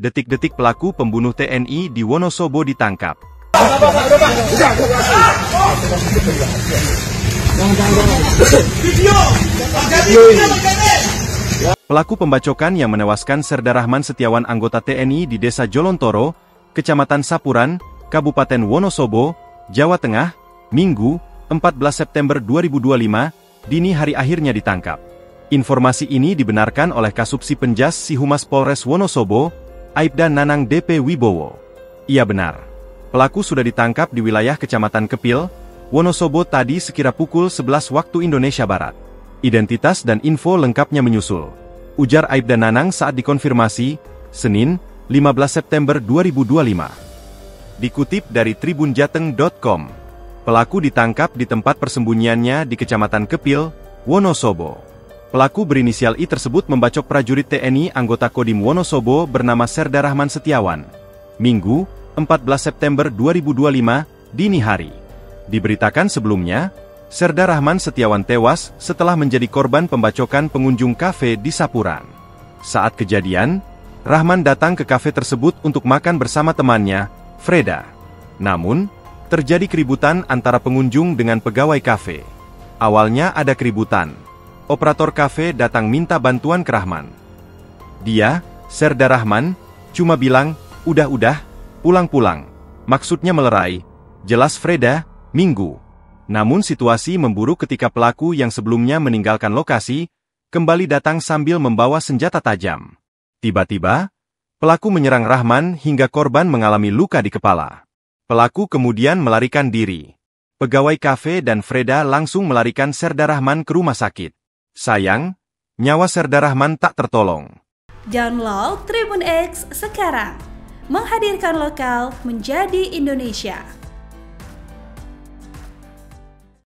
Detik-detik pelaku pembunuh TNI di Wonosobo ditangkap. Pelaku pembacokan yang menewaskan Serda Rahman Setiawan anggota TNI di Desa Jolontoro, Kecamatan Sapuran, Kabupaten Wonosobo, Jawa Tengah, Minggu, 14 September 2025, dini hari akhirnya ditangkap. Informasi ini dibenarkan oleh Kasubsi Penjas Si Humas Polres Wonosobo, Aibda Nanang DP Wibowo. Ia benar. Pelaku sudah ditangkap di wilayah Kecamatan Kepil, Wonosobo tadi sekira pukul 11 waktu Indonesia Barat. Identitas dan info lengkapnya menyusul, ujar Aibda Nanang saat dikonfirmasi, Senin, 15 September 2025. Dikutip dari tribunjateng.com, pelaku ditangkap di tempat persembunyiannya di Kecamatan Kepil, Wonosobo. Pelaku berinisial I tersebut membacok prajurit TNI anggota Kodim Wonosobo bernama Serda Rahman Setiawan. Minggu, 14 September 2025, dini hari. Diberitakan sebelumnya, Serda Rahman Setiawan tewas setelah menjadi korban pembacokan pengunjung kafe di Sapuran. Saat kejadian, Rahman datang ke kafe tersebut untuk makan bersama temannya, Freda. Namun, terjadi keributan antara pengunjung dengan pegawai kafe. Awalnya ada keributan. Operator kafe datang minta bantuan ke Rahman. Dia, Serda Rahman, cuma bilang, udah, pulang-pulang. Maksudnya melerai, jelas Freda, Minggu. Namun situasi memburuk ketika pelaku yang sebelumnya meninggalkan lokasi, kembali datang sambil membawa senjata tajam. Tiba-tiba, pelaku menyerang Rahman hingga korban mengalami luka di kepala. Pelaku kemudian melarikan diri. Pegawai kafe dan Freda langsung melarikan Serda Rahman ke rumah sakit. Sayang, nyawa Serda Rahman tak tertolong. Download Tribun X sekarang, menghadirkan lokal menjadi Indonesia.